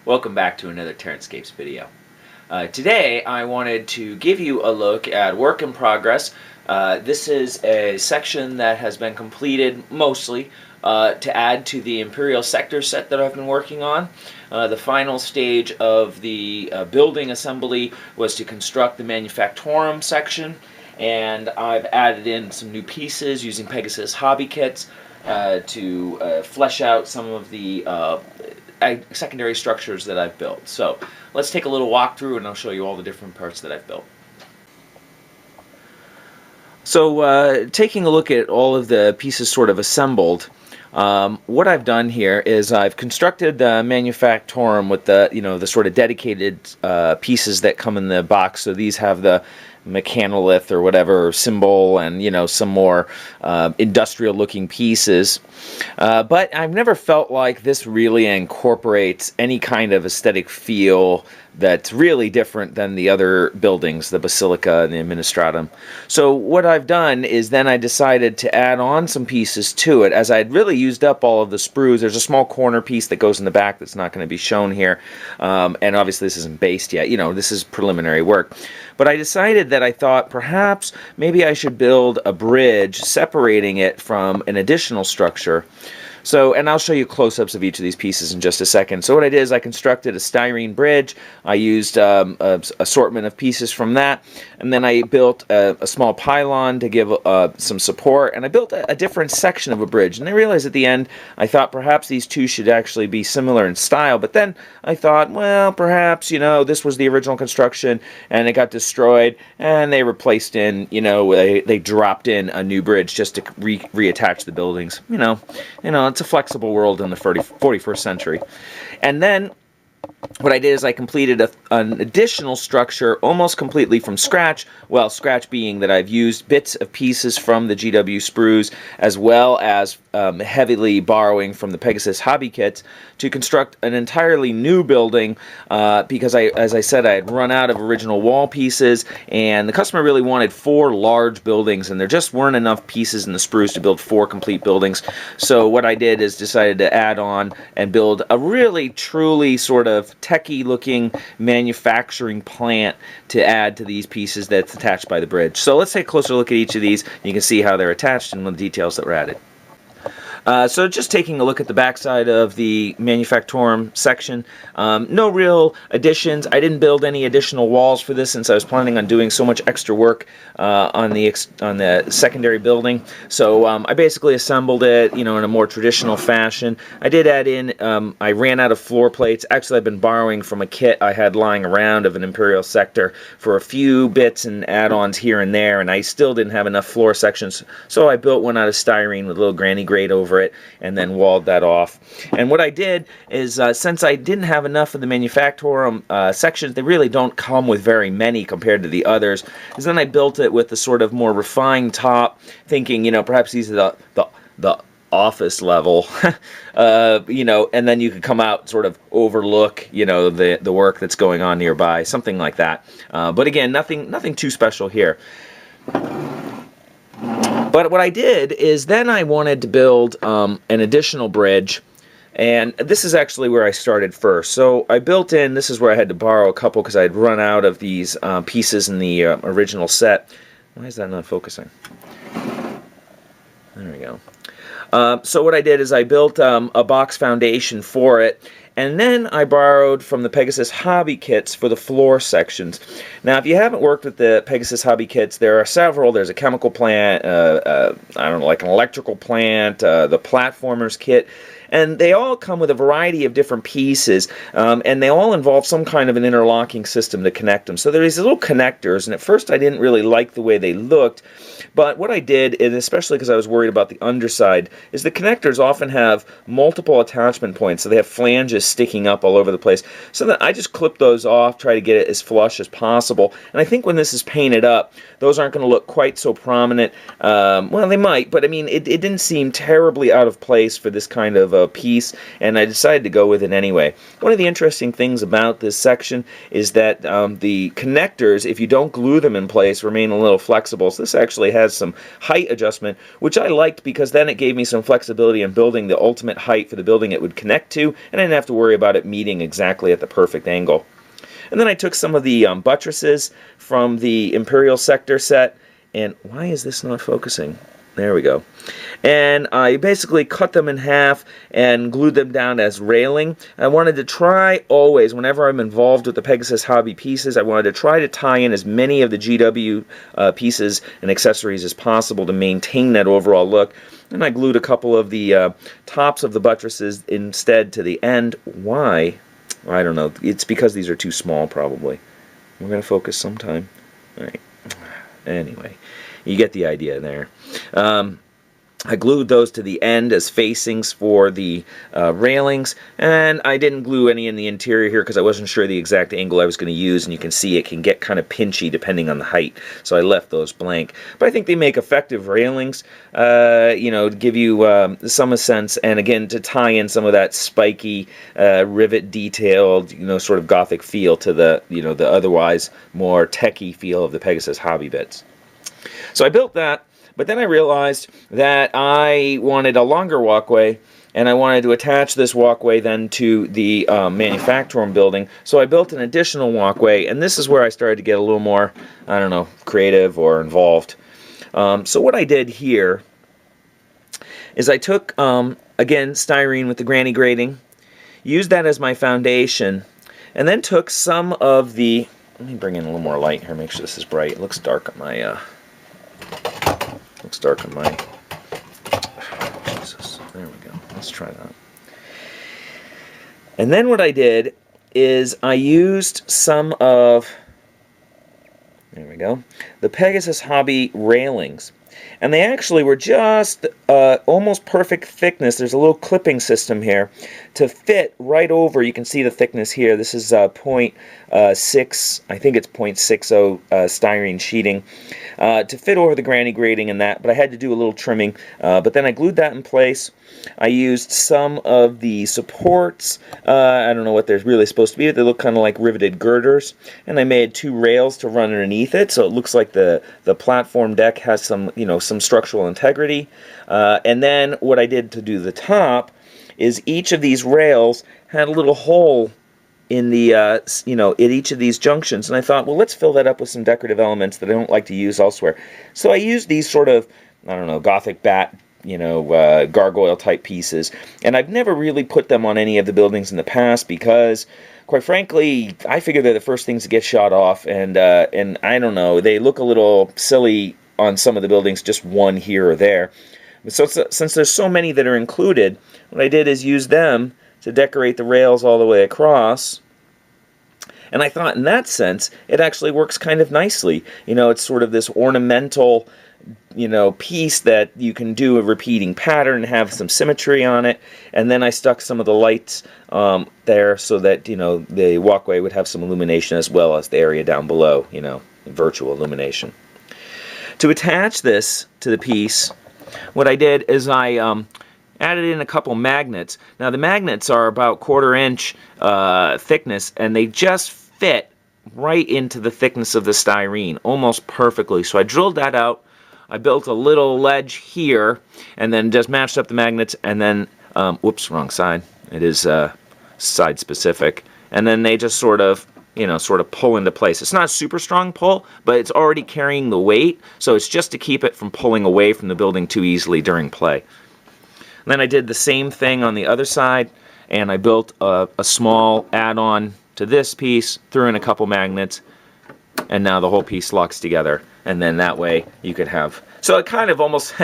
Welcome back to another TerranScapes video. Today I wanted to give you a look at work in progress. This is a section that has been completed mostly to add to the Imperial sector set that I've been working on. The final stage of the building assembly was to construct the manufactorum section, and I've added in some new pieces using Pegasus hobby kits to flesh out some of the secondary structures that I've built. So let's take a little walk through and I'll show you all the different parts that I've built. So taking a look at all of the pieces sort of assembled, what I've done here is I've constructed the manufactorum with the sort of dedicated pieces that come in the box. So these have the mechanolith or whatever symbol and some more industrial looking pieces, but I've never felt like this really incorporates any kind of aesthetic feel that's really different than the other buildings, the Basilica and the Administratum. So what I've done is then I decided to add on some pieces to it. As I'd really used up all of the sprues, there's a small corner piece that goes in the back that's not going to be shown here, and obviously this isn't based yet. This is preliminary work. But I decided that I thought perhaps maybe I should build a bridge separating it from an additional structure. So, and I'll show you close-ups of each of these pieces in just a second. So what I did is I constructed a styrene bridge. I used an assortment of pieces from that, and then I built a small pylon to give some support, and I built a different section of a bridge. And I realized at the end, I thought perhaps these two should actually be similar in style, but then I thought, well, perhaps, this was the original construction, and it got destroyed, and they replaced they dropped in a new bridge just to reattach the buildings. It's a flexible world in the 41st century. And then what I did is I completed an additional structure almost completely from scratch. Well, scratch being that I've used bits of pieces from the GW sprues as well as heavily borrowing from the Pegasus hobby kits to construct an entirely new building because as I said, I had run out of original wall pieces, and the customer really wanted 4 large buildings, and there just weren't enough pieces in the sprues to build 4 complete buildings. So what I did is decided to add on and build a really truly sort of techie looking manufacturing plant to add to these pieces that's attached by the bridge. So let's take a closer look at each of these. You can see how they're attached and the details that were added. So just taking a look at the backside of the manufactorum section, no real additions. I didn't build any additional walls for this since I was planning on doing so much extra work on the secondary building. So I basically assembled it, in a more traditional fashion. I did add in, I ran out of floor plates. Actually, I've been borrowing from a kit I had lying around of an Imperial sector for a few bits and add-ons here and there, and I still didn't have enough floor sections, so I built one out of styrene with a little granny grate over it and then walled that off. And what I did is since I didn't have enough of the manufactorum sections, they really don't come with very many compared to the others, is then I built it with the sort of more refined top, thinking perhaps these are the office level, and then you could come out, sort of overlook, the work that's going on nearby, something like that. But again, nothing too special here. But what I did is then I wanted to build an additional bridge, and this is actually where I started first. So I built in, this is where I had to borrow a couple because I had run out of these pieces in the original set. Why is that not focusing? There we go. So what I did is I built a box foundation for it, and then I borrowed from the Pegasus hobby kits for the floor sections. Now, if you haven't worked with the Pegasus hobby kits, there are several. There's a chemical plant, I don't know, like an electrical plant, the platformers kit. And they all come with a variety of different pieces, and they all involve some kind of an interlocking system to connect them. So there are these little connectors, and at first I didn't really like the way they looked, but what I did, and especially because I was worried about the underside, is the connectors often have multiple attachment points, so they have flanges sticking up all over the place. So that I just clip those off, try to get it as flush as possible, and I think when this is painted up, those aren't going to look quite so prominent. Well, they might, but I mean, it didn't seem terribly out of place for this kind of a piece, and I decided to go with it anyway. One of the interesting things about this section is that the connectors, if you don't glue them in place, remain a little flexible. So this actually has some height adjustment, which I liked because then it gave me some flexibility in building the ultimate height for the building it would connect to, and I didn't have to worry about it meeting exactly at the perfect angle. And then I took some of the buttresses from the Imperial sector set, and why is this not focusing? There we go. And I basically cut them in half and glued them down as railing. I wanted to try always, whenever I'm involved with the Pegasus hobby pieces, I wanted to try to tie in as many of the GW pieces and accessories as possible to maintain that overall look. And I glued a couple of the tops of the buttresses instead to the end. Why? I don't know. It's because these are too small, probably. We're going to focus sometime. All right. Anyway, you get the idea there. I glued those to the end as facings for the railings, and I didn't glue any in the interior here because I wasn't sure the exact angle I was going to use, and you can see it can get kind of pinchy depending on the height, so I left those blank. But I think they make effective railings, you know, to give you some sense, and again, to tie in some of that spiky, rivet detailed, you know, sort of Gothic feel to the, you know, the otherwise more techie feel of the Pegasus hobby bits. So I built that. But then I realized that I wanted a longer walkway, and I wanted to attach this walkway then to the manufactorum building. So I built an additional walkway, and this is where I started to get a little more, I don't know, creative or involved. So what I did here is I took, again, styrene with the granny grating, used that as my foundation, and then took some of the, let me bring in a little more light here, make sure this is bright. It looks dark on my, Jesus, there we go. Let's try that. And then what I did is I used some of, there we go, the Pegasus hobby railings. And they actually were just almost perfect thickness. There's a little clipping system here to fit right over. You can see the thickness here. This is 0.6, I think it's 0.60 styrene sheeting to fit over the granny grating and that. But I had to do a little trimming. But then I glued that in place. I used some of the supports. I don't know what they're really supposed to be. They look kind of like riveted girders. And I made 2 rails to run underneath it, so it looks like the platform deck has some, you know, some structural integrity. And then what I did to do the top is each of these rails had a little hole in the, you know, at each of these junctions. And I thought, well, let's fill that up with some decorative elements that I don't like to use elsewhere. So I used these sort of, I don't know, Gothic bat, you know, gargoyle type pieces. And I've never really put them on any of the buildings in the past because, quite frankly, I figure they're the first things to get shot off. And I don't know, they look a little silly on some of the buildings, just one here or there. So since there's so many that are included, what I did is use them to decorate the rails all the way across. And I thought in that sense, it actually works kind of nicely. You know, it's sort of this ornamental, you know, piece that you can do a repeating pattern and have some symmetry on it. And then I stuck some of the lights there so that, you know, the walkway would have some illumination as well as the area down below, you know, virtual illumination. To attach this to the piece, what I did is I added in a couple magnets. Now the magnets are about 1/4 inch thickness, and they just fit right into the thickness of the styrene almost perfectly. So I drilled that out. I built a little ledge here and then just matched up the magnets, and then whoops, wrong side. It is side specific. And then they just sort of, you know, sort of pull into place. It's not a super strong pull, but it's already carrying the weight, so it's just to keep it from pulling away from the building too easily during play. And then I did the same thing on the other side, and I built a small add-on to this piece, threw in a couple magnets, and now the whole piece locks together. And then that way you could have, so it kind of almost,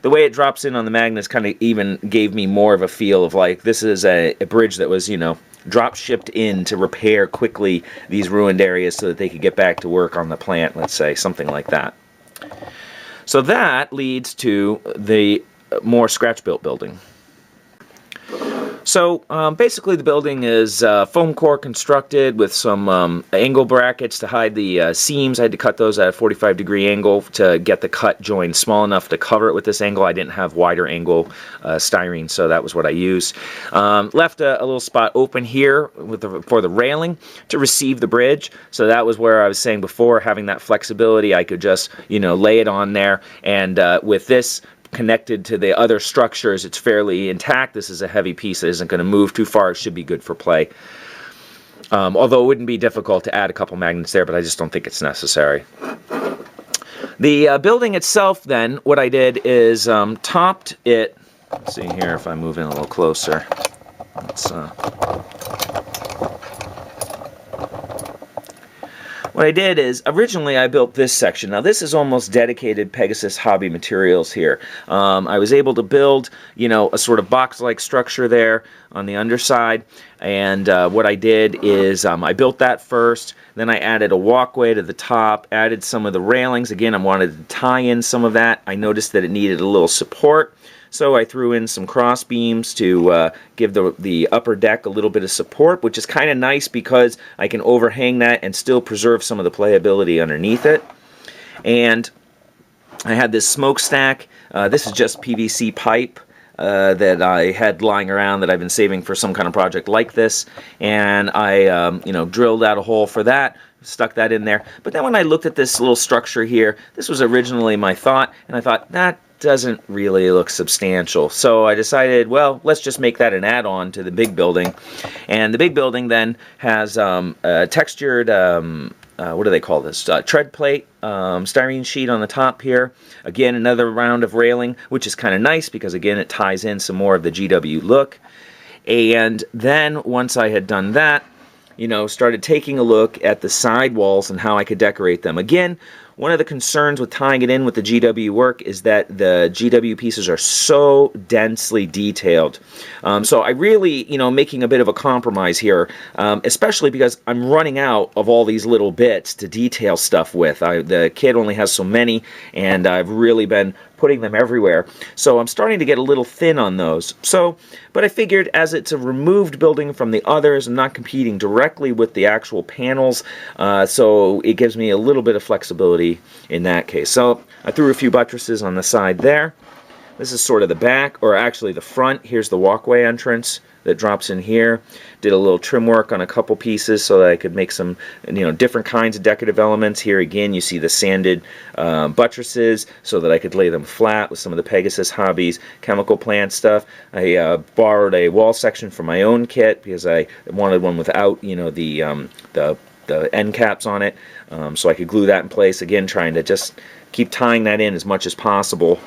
the way it drops in on the magnets kind of even gave me more of a feel of like this is a bridge that was, you know, drop shipped in to repair quickly these ruined areas so that they could get back to work on the plant, let's say, something like that. So that leads to the more scratch-built building. So basically the building is foam core constructed with some angle brackets to hide the seams. I had to cut those at a 45-degree angle to get the cut join small enough to cover it with this angle. I didn't have wider angle styrene, so that was what I used. Left a little spot open here for the railing to receive the bridge. So that was where I was saying before, having that flexibility, I could just, lay it on there. And with this connected to the other structures, it's fairly intact. This is a heavy piece that isn't going to move too far. It should be good for play. Although it wouldn't be difficult to add a couple magnets there, but I just don't think it's necessary. The building itself then, what I did is topped it. Let's see here if I move in a little closer. What I did is, originally I built this section. Now this is almost dedicated Pegasus hobby materials here. I was able to build, a sort of box-like structure there on the underside. And what I did is I built that first. Then I added a walkway to the top, added some of the railings. Again, I wanted to tie in some of that. I noticed that it needed a little support. So I threw in some cross beams to give the upper deck a little bit of support, which is kind of nice because I can overhang that and still preserve some of the playability underneath it. And I had this smokestack. This is just PVC pipe that I had lying around that I've been saving for some kind of project like this. And I, drilled out a hole for that, stuck that in there. But then when I looked at this little structure here, this was originally my thought, and I thought, that doesn't really look substantial. So I decided, well, let's just make that an add-on to the big building. And the big building then has a textured, what do they call this? Tread plate, styrene sheet on the top here. Again, another round of railing, which is kind of nice because, again, it ties in some more of the GW look. And then once I had done that, started taking a look at the side walls and how I could decorate them. Again, one of the concerns with tying it in with the GW work is that the GW pieces are so densely detailed. So I really, making a bit of a compromise here, especially because I'm running out of all these little bits to detail stuff with. The kit only has so many, and I've really been putting them everywhere. So I'm starting to get a little thin on those. But I figured as it's a removed building from the others and not competing directly with the actual panels, so it gives me a little bit of flexibility in that case. So I threw a few buttresses on the side there. This is sort of the back, or actually the front. Here's the walkway entrance that drops in here. Did a little trim work on a couple pieces so that I could make some, different kinds of decorative elements. Here again, you see the sanded buttresses so that I could lay them flat with some of the Pegasus Hobbies chemical plant stuff. I borrowed a wall section from my own kit because I wanted one without, the end caps on it, so I could glue that in place. Again, trying to just keep tying that in as much as possible.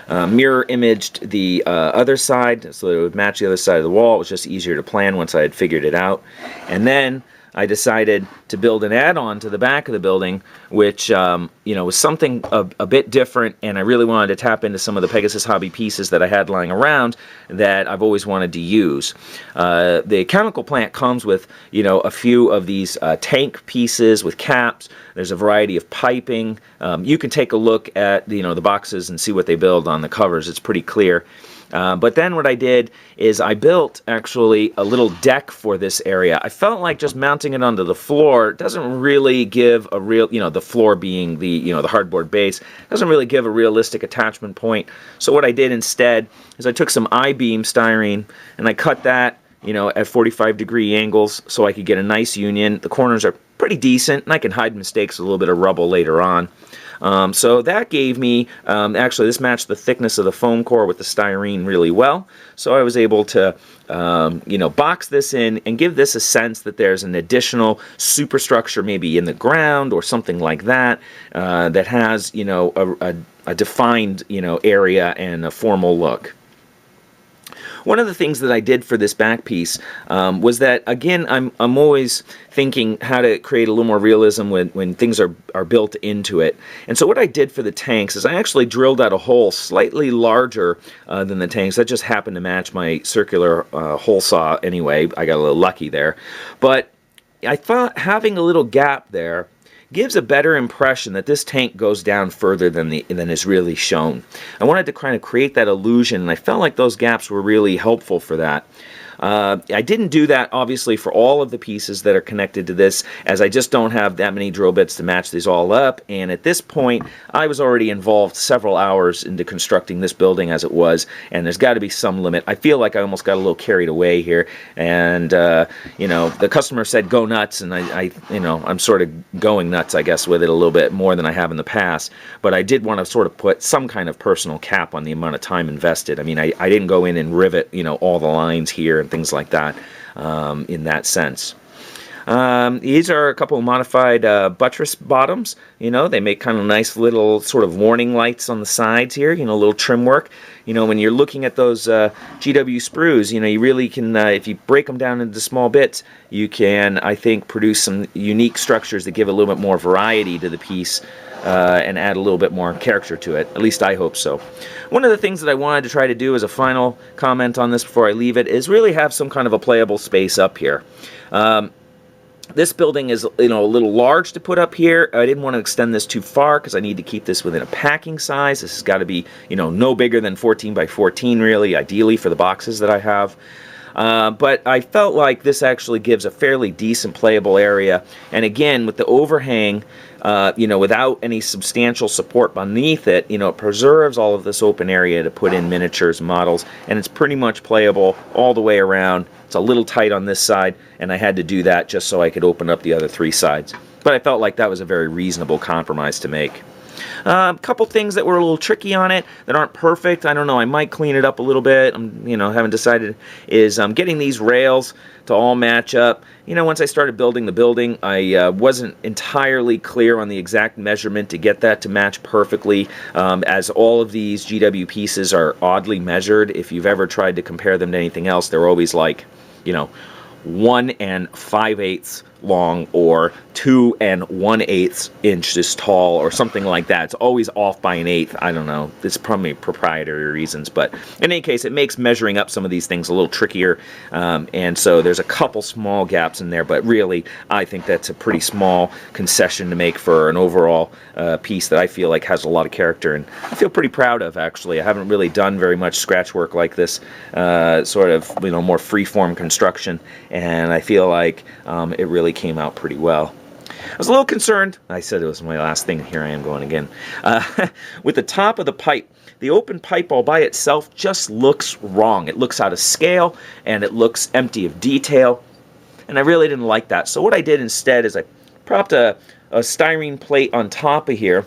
Mirror imaged the other side so that it would match the other side of the wall. It was just easier to plan once I had figured it out. And then I decided to build an add-on to the back of the building, which was something a bit different, and I really wanted to tap into some of the Pegasus Hobby pieces that I had lying around that I've always wanted to use. The chemical plant comes with a few of these tank pieces with caps. There's a variety of piping. You can take a look at the boxes and see what they build on the covers. It's pretty clear. But then what I did is I built actually a little deck for this area. I felt like just mounting it onto the floor doesn't really give a real, the floor being the, the hardboard base, doesn't really give a realistic attachment point. So what I did instead is I took some I-beam styrene and I cut that, at 45-degree angles so I could get a nice union. The corners are pretty decent, and I can hide mistakes with a little bit of rubble later on. So that gave me, actually this matched the thickness of the foam core with the styrene really well. So I was able to, box this in and give this a sense that there's an additional superstructure maybe in the ground or something like that, that has, a defined, area and a formal look. One of the things that I did for this back piece was that, again, I'm always thinking how to create a little more realism when things are built into it. And so what I did for the tanks is I actually drilled out a hole slightly larger than the tanks. That just happened to match my circular hole saw anyway. I got a little lucky there. But I thought having a little gap there gives a better impression that this tank goes down further than is really shown. I wanted to kind of create that illusion, and I felt like those gaps were really helpful for that. I didn't do that, obviously, for all of the pieces that are connected to this, as I just don't have that many drill bits to match these all up, and at this point, I was already involved several hours into constructing this building as it was, and there's got to be some limit. I feel like I almost got a little carried away here, and, you know, the customer said go nuts, and you know, I'm sort of going nuts, I guess, with it a little bit more than I have in the past, but I did want to sort of put some kind of personal cap on the amount of time invested. I mean, I didn't go in and rivet, you know, all the lines here and things like that in that sense. These are a couple of modified buttress bottoms. You know, they make kind of nice little sort of warning lights on the sides here, you know, a little trim work. You know, when you're looking at those GW sprues, you know, you really can, if you break them down into small bits, you can, I think, produce some unique structures that give a little bit more variety to the piece and add a little bit more character to it. At least I hope so. One of the things that I wanted to try to do as a final comment on this before I leave it is really have some kind of a playable space up here. This building is, you know, a little large to put up here. I didn't want to extend this too far because I need to keep this within a packing size. This has got to be, you know, no bigger than 14 by 14 really, ideally for the boxes that I have. But I felt like this actually gives a fairly decent playable area. And again, with the overhang, you know, without any substantial support beneath it, you know, it preserves all of this open area to put in miniatures and models, and it's pretty much playable all the way around. It's a little tight on this side, and I had to do that just so I could open up the other three sides. But I felt like that was a very reasonable compromise to make. A couple things that were a little tricky on it that aren't perfect. I don't know, I might clean it up a little bit. You know, haven't decided. Is getting these rails to all match up. You know, once I started building the building, I wasn't entirely clear on the exact measurement to get that to match perfectly, as all of these GW pieces are oddly measured. If you've ever tried to compare them to anything else, they're always like, you know, 1 5/8 long or 2 1/8 inches tall or something like that. It's always off by 1/8. I don't know. It's probably proprietary reasons, but in any case, it makes measuring up some of these things a little trickier. And so there's a couple small gaps in there, but really, I think that's a pretty small concession to make for an overall piece that I feel like has a lot of character, and I feel pretty proud of, actually. I haven't really done very much scratch work like this, sort of, you know, more free-form construction, and I feel like it really came out pretty well. I was a little concerned, I said it was my last thing, here I am going again, with the top of the pipe. The open pipe all by itself just looks wrong. It looks out of scale, and it looks empty of detail, and I really didn't like that. So what I did instead is I propped a styrene plate on top of here,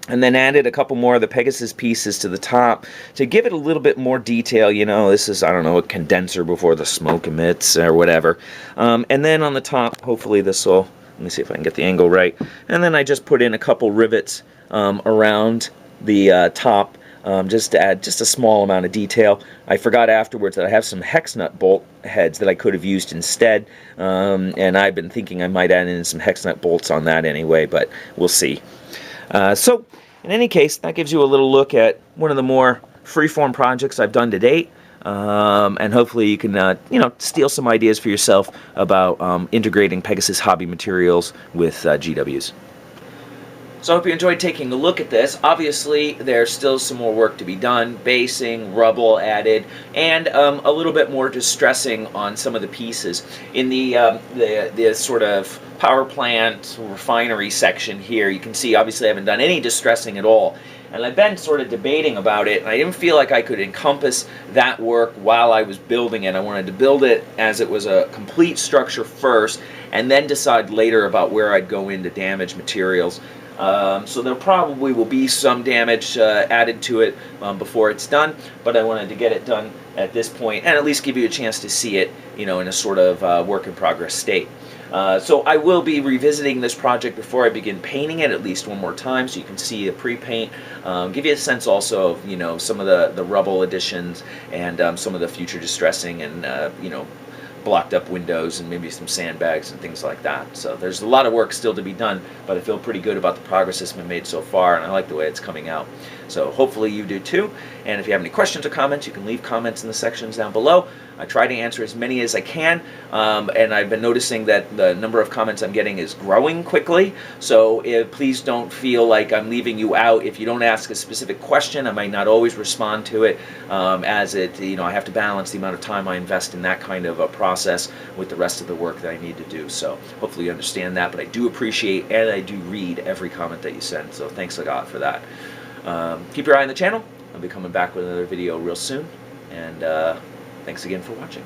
and then added a couple more of the Pegasus pieces to the top to give it a little bit more detail. You know, this is, I don't know, a condenser before the smoke emits or whatever. And then on the top, hopefully this will, let me see if I can get the angle right. And then I just put in a couple rivets around the top, just to add just a small amount of detail. I forgot afterwards that I have some hex nut bolt heads that I could have used instead. And I've been thinking I might add in some hex nut bolts on that anyway, but we'll see. So, in any case, that gives you a little look at one of the more freeform projects I've done to date, and hopefully you can, you know, steal some ideas for yourself about integrating Pegasus hobby materials with GWs. So I hope you enjoyed taking a look at this. Obviously, there's still some more work to be done, basing, rubble added, and a little bit more distressing on some of the pieces. In the sort of power plant refinery section here, you can see obviously I haven't done any distressing at all. And I've been sort of debating about it, and I didn't feel like I could encompass that work while I was building it. I wanted to build it as it was a complete structure first, and then decide later about where I'd go into damaged materials. So there probably will be some damage added to it before it's done, but I wanted to get it done at this point and at least give you a chance to see it, you know, in a sort of work in progress state. So I will be revisiting this project before I begin painting it at least one more time, so you can see the pre-paint, give you a sense also of, you know, some of the rubble additions and some of the future distressing and, you know, blocked up windows and maybe some sandbags and things like that. So there's a lot of work still to be done, but I feel pretty good about the progress that's been made so far, and I like the way it's coming out. So hopefully you do too, and if you have any questions or comments, you can leave comments in the sections down below. I try to answer as many as I can, and I've been noticing that the number of comments I'm getting is growing quickly, so please don't feel like I'm leaving you out. If you don't ask a specific question, I might not always respond to it, as I have to balance the amount of time I invest in that kind of a process with the rest of the work that I need to do. So hopefully you understand that, but I do appreciate and I do read every comment that you send, so thanks a lot for that. Keep your eye on the channel. I'll be coming back with another video real soon, and thanks again for watching.